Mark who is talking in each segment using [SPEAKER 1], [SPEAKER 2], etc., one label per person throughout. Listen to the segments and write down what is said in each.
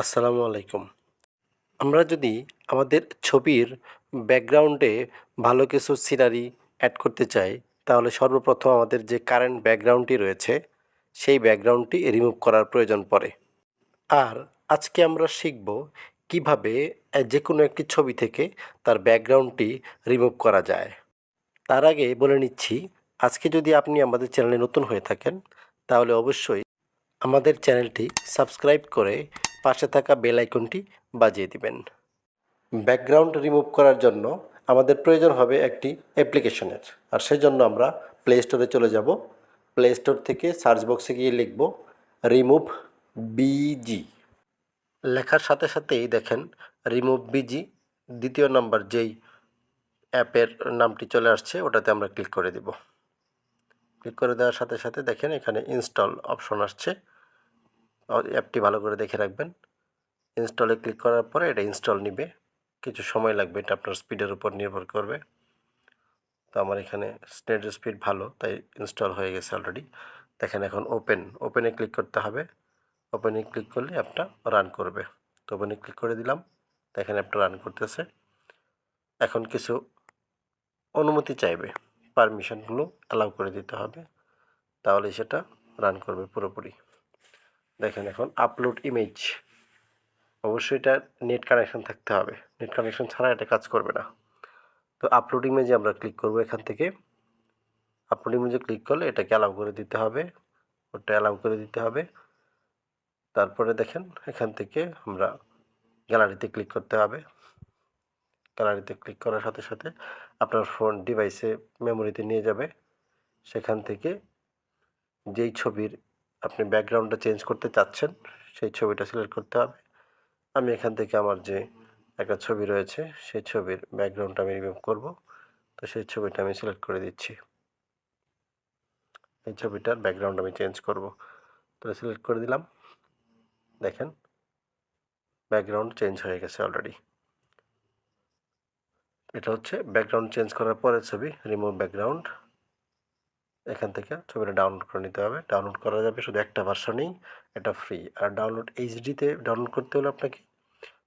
[SPEAKER 1] আসসালামু আলাইকুম। আমরা যদি আমাদের ছবির ব্যাকগ্রাউন্ডে ভালো কিছু সিনারি অ্যাড করতে চাই, তাহলে সর্বপ্রথম আমাদের যে কারেন্ট ব্যাকগ্রাউন্ডটি রয়েছে, সেই ব্যাকগ্রাউন্ডটি রিমুভ করার প্রয়োজন পড়ে। আর আজকে আমরা শিখব কিভাবে যেকোনো একটি ছবি থেকে তার ব্যাকগ্রাউন্ডটি রিমুভ করা যায়। তার আগে বলে নিচ্ছি, আজকে যদি আপনি আমাদের চ্যানেলে নতুন হয়ে থাকেন, তাহলে অবশ্যই আমাদের চ্যানেলটি সাবস্ক্রাইব করে পাশে থাকা বেল আইকনটি বাজিয়ে দিবেন। ব্যাকগ্রাউন্ড রিমুভ করার জন্য আমাদের প্রয়োজন হবে একটি অ্যাপ্লিকেশনের, আর সেজন্য আমরা প্লে স্টোরে চলে যাব। প্লে স্টোর থেকে সার্চ বক্সে গিয়ে লিখব রিমুভ বিজি। লেখার সাথে সাথেই দেখেন রিমুভ বিজি দ্বিতীয় নাম্বার যেই অ্যাপের নামটি চলে আসছে, ওটাতে আমরা ক্লিক করে দিব। ক্লিক করে দেওয়ার সাথে সাথে দেখেন এখানে ইনস্টল অপশন আসছে। অ্যাপটি ভালো করে দেখে রাখবেন। ইনস্টলে ক্লিক করার পরে এটা ইনস্টল নিবে, কিছু সময় লাগবে, এটা আপনার স্পিডের উপর নির্ভর করবে। তো আমার এখানে নেটের স্পিড ভালো, তাই ইনস্টল হয়ে গেছে অলরেডি। দেখেন এখন ওপেনে ক্লিক করতে হবে। ওপেনে ক্লিক করলে অ্যাপটা রান করবে। তো ওপেনে ক্লিক করে দিলাম, দেখেন অ্যাপটা রান করতেছে। এখন কিছু অনুমতি চাইবে, পারমিশনগুলো অ্যালাউ করে দিতে হবে, তাহলে সেটা রান করবে পুরোপুরি। দেখেন এখন আপলোড ইমেজ, অবশ্যই এটা নেট কানেকশন থাকতে হবে, নেট কানেকশন ছাড়া এটা কাজ করবে না। তো আপলোড ইমেজে আমরা ক্লিক করব। এখান থেকে আপলোড ইমেজে ক্লিক করলে এটাকে অ্যালাউ করে দিতে হবে, ওটা অ্যালাউ করে দিতে হবে। তারপরে দেখেন এখান থেকে আমরা গ্যালারিতে ক্লিক করতে হবে। গ্যালারিতে ক্লিক করার সাথে সাথে আপনার ফোন ডিভাইসে মেমোরিতে নিয়ে যাবে। সেখান থেকে যেই ছবির আপনি ব্যাকগ্রাউন্ডটা চেঞ্জ করতে চাচ্ছেন, সেই ছবিটা সিলেক্ট করতে হবে। আমি এখান থেকে আমার যে একটা ছবি রয়েছে, সেই ছবির ব্যাকগ্রাউন্ডটা আমি রিমুভ করব। তো সেই ছবিটা আমি সিলেক্ট করে দিচ্ছি। এই ছবিটার ব্যাকগ্রাউন্ড আমি চেঞ্জ করব, তো সিলেক্ট করে দিলাম। দেখেন ব্যাকগ্রাউন্ড চেঞ্জ হয়ে গেছে অলরেডি। এটা হচ্ছে ব্যাকগ্রাউন্ড চেঞ্জ করার পরের ছবি, রিমুভ ব্যাকগ্রাউন্ড। এখান থেকে ছবিটা ডাউনলোড করে নিতে হবে। ডাউনলোড করা যাবে শুধু একটা ভার্সনেই, এটা ফ্রি। আর ডাউনলোড এইচডিতে ডাউনলোড করতে হলে আপনাকে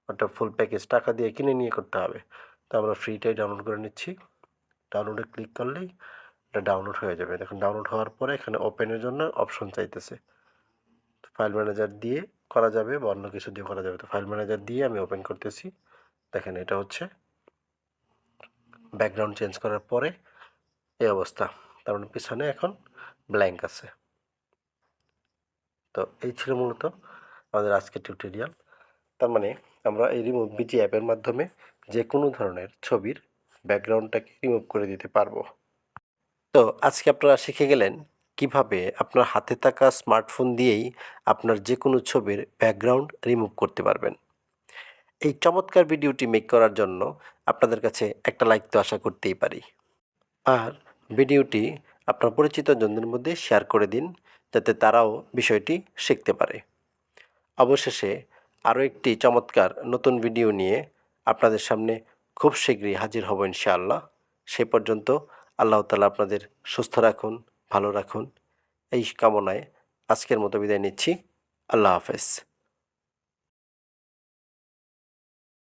[SPEAKER 1] ওটা ফুল প্যাকেজ টাকা দিয়ে কিনে নিয়ে করতে হবে। তো আমরা ফ্রিটাই ডাউনলোড করে নিচ্ছি। ডাউনলোডে ক্লিক করলেই এটা ডাউনলোড হয়ে যাবে। দেখুন ডাউনলোড হওয়ার পরে এখানে ওপেনের জন্য অপশন চাইতেছে। ফাইল ম্যানেজার দিয়ে করা যাবে বা অন্য কিছু দিয়ে করা যাবে। তো ফাইল ম্যানেজার দিয়ে আমি ওপেন করতেছি। দেখেন এটা হচ্ছে ব্যাকগ্রাউন্ড চেঞ্জ করার পরে এই অবস্থা, তার মানে পিছনে এখন ব্ল্যাঙ্ক আছে। তো এই ছিল মূলত আমাদের আজকের টিউটোরিয়াল। তার মানে আমরা এই রিমুভ বিজি অ্যাপের মাধ্যমে যে কোনো ধরনের ছবির ব্যাকগ্রাউন্ডটাকে রিমুভ করে দিতে পারবো। তো আজকে আপনারা শিখে গেলেন কিভাবে আপনার হাতে থাকা স্মার্টফোন দিয়েই আপনার যে কোনো ছবির ব্যাকগ্রাউন্ড রিমুভ করতে পারবেন। এই চমৎকার ভিডিওটি মেক করার জন্য আপনাদের কাছে একটা লাইক তো আশা করতেই পারি। আর ভিডিওটি আপনার পরিচিত জনদের মধ্যে শেয়ার করে দিন, যাতে তারাও বিষয়টি শিখতে পারে। অবশেষে আরও একটি চমৎকার নতুন ভিডিও নিয়ে আপনাদের সামনে খুব শীঘ্রই হাজির হব ইনশাআল্লাহ। সে পর্যন্ত আল্লাহ তাআলা আপনাদের সুস্থ রাখুন, ভালো রাখুন, এই কামনায় আজকের মতো বিদায় নিচ্ছি। আল্লাহ হাফেজ।